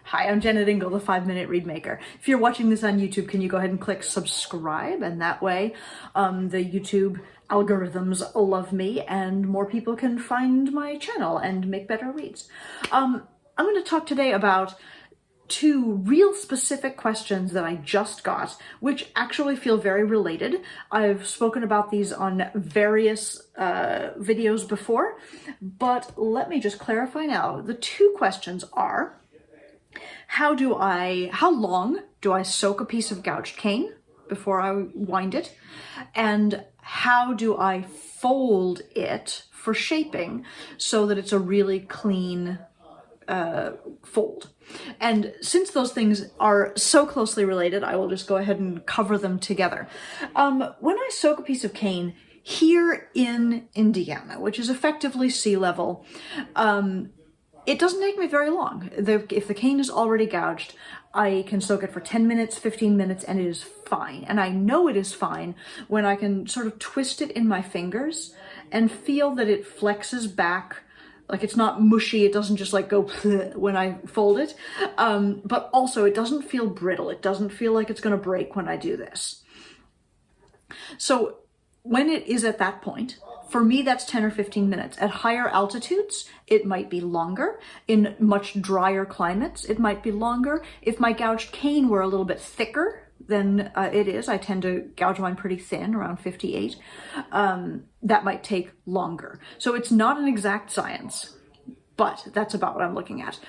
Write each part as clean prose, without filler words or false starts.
Hi, I'm Jennet Ingle, the 5 Minute Reedmaker. If you're watching this on YouTube, can you go ahead and click subscribe? And that way, the YouTube algorithms love me and more people can find my channel and make better reads. I'm going to talk today about two real specific questions that I just got, which actually feel very related. I've spoken about these on various videos before, but let me just clarify now. The two questions are, how long do I soak a piece of gouged cane before I wind it? And how do I fold it for shaping so that it's a really clean fold? And since those things are so closely related, I will just go ahead and cover them together. When I soak a piece of cane here in Indiana, which is effectively sea level, it doesn't take me very long. If the cane is already gouged, I can soak it for 10 minutes, 15 minutes, and it is fine. And I know it is fine when I can sort of twist it in my fingers and feel that it flexes back. Like, it's not mushy, it doesn't just like go when I fold it, but also it doesn't feel brittle. It doesn't feel like it's gonna break when I do this. So when it is at that point, for me, that's 10 or 15 minutes. At higher altitudes, it might be longer. In much drier climates, it might be longer. If my gouged cane were a little bit thicker than it is, I tend to gouge mine pretty thin, around 58, that might take longer. So it's not an exact science, but that's about what I'm looking at.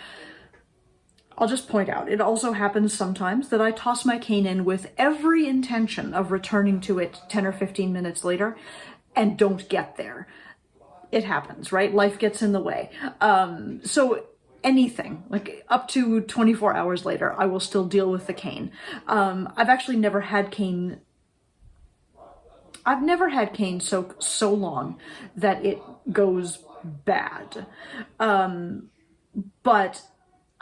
I'll just point out, it also happens sometimes that I toss my cane in with every intention of returning to it 10 or 15 minutes later and don't get there. It happens, right? Life gets in the way. So anything, like up to 24 hours later, I will still deal with the cane. I've actually never had cane soak so long that it goes bad. But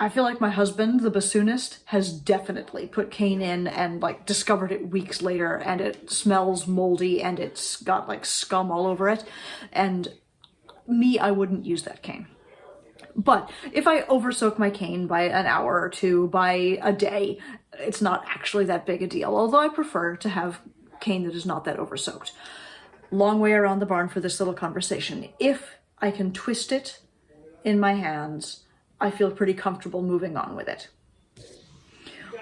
I feel like my husband, the bassoonist, has definitely put cane in and like discovered it weeks later, and it smells moldy and it's got like scum all over it. And me, I wouldn't use that cane. But if I oversoak my cane by an hour or two, by a day, it's not actually that big a deal, although I prefer to have cane that is not that oversoaked. Long way around the barn for this little conversation. If I can twist it in my hands, I feel pretty comfortable moving on with it.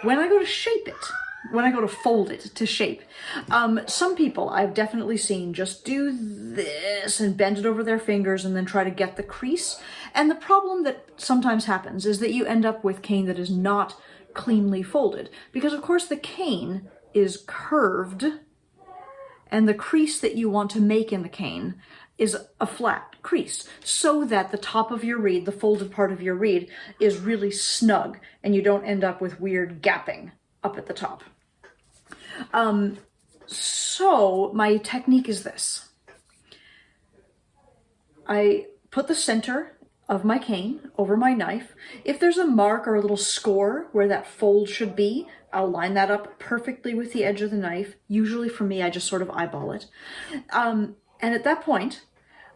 When I go to shape it, when I go to fold it to shape, some people I've definitely seen just do this and bend it over their fingers and then try to get the crease. And the problem that sometimes happens is that you end up with cane that is not cleanly folded, because of course the cane is curved and the crease that you want to make in the cane is a flat crease, so that the top of your reed, the folded part of your reed, is really snug and you don't end up with weird gapping up at the top. So my technique is this. I put the center of my cane over my knife. If there's a mark or a little score where that fold should be, I'll line that up perfectly with the edge of the knife. Usually for me, I just sort of eyeball it. And at that point,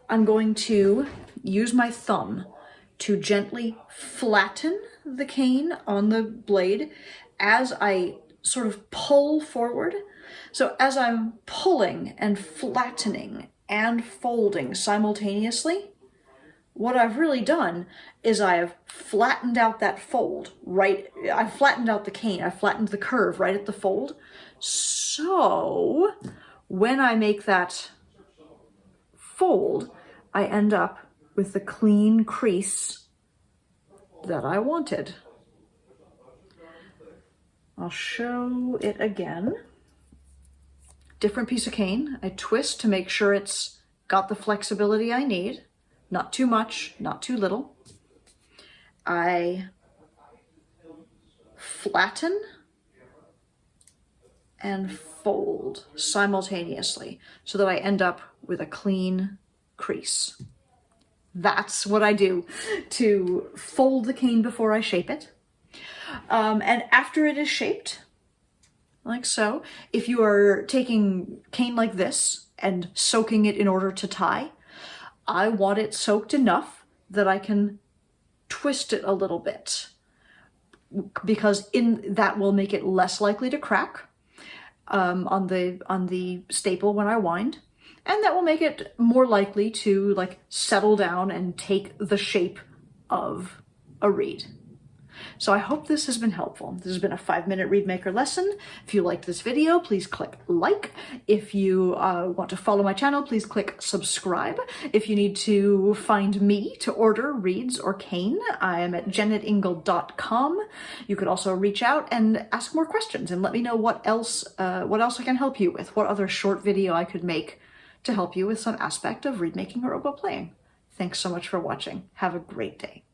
I'm going to use my thumb to gently flatten the cane on the blade as I sort of pull forward. So as I'm pulling and flattening and folding simultaneously, what I've really done is I've flattened out that fold, I've flattened out the cane, I've flattened the curve right at the fold. So when I make that fold, I end up with the clean crease that I wanted. I'll show it again. Different piece of cane. I twist to make sure it's got the flexibility I need. Not too much, not too little. I flatten and fold simultaneously so that I end up with a clean crease. That's what I do to fold the cane before I shape it. And after it is shaped, like so, if you are taking cane like this and soaking it in order to tie, I want it soaked enough that I can twist it a little bit because that will make it less likely to crack on the staple when I wind, and that will make it more likely to like settle down and take the shape of a reed. So I hope this has been helpful. This has been a 5-minute reed maker lesson. If you liked this video, please click like. If you want to follow my channel, please click subscribe. If you need to find me to order reeds or cane, I am at jennetingle.com. You could also reach out and ask more questions and let me know what else I can help you with, what other short video I could make to help you with some aspect of reed making or oboe playing. Thanks so much for watching. Have a great day.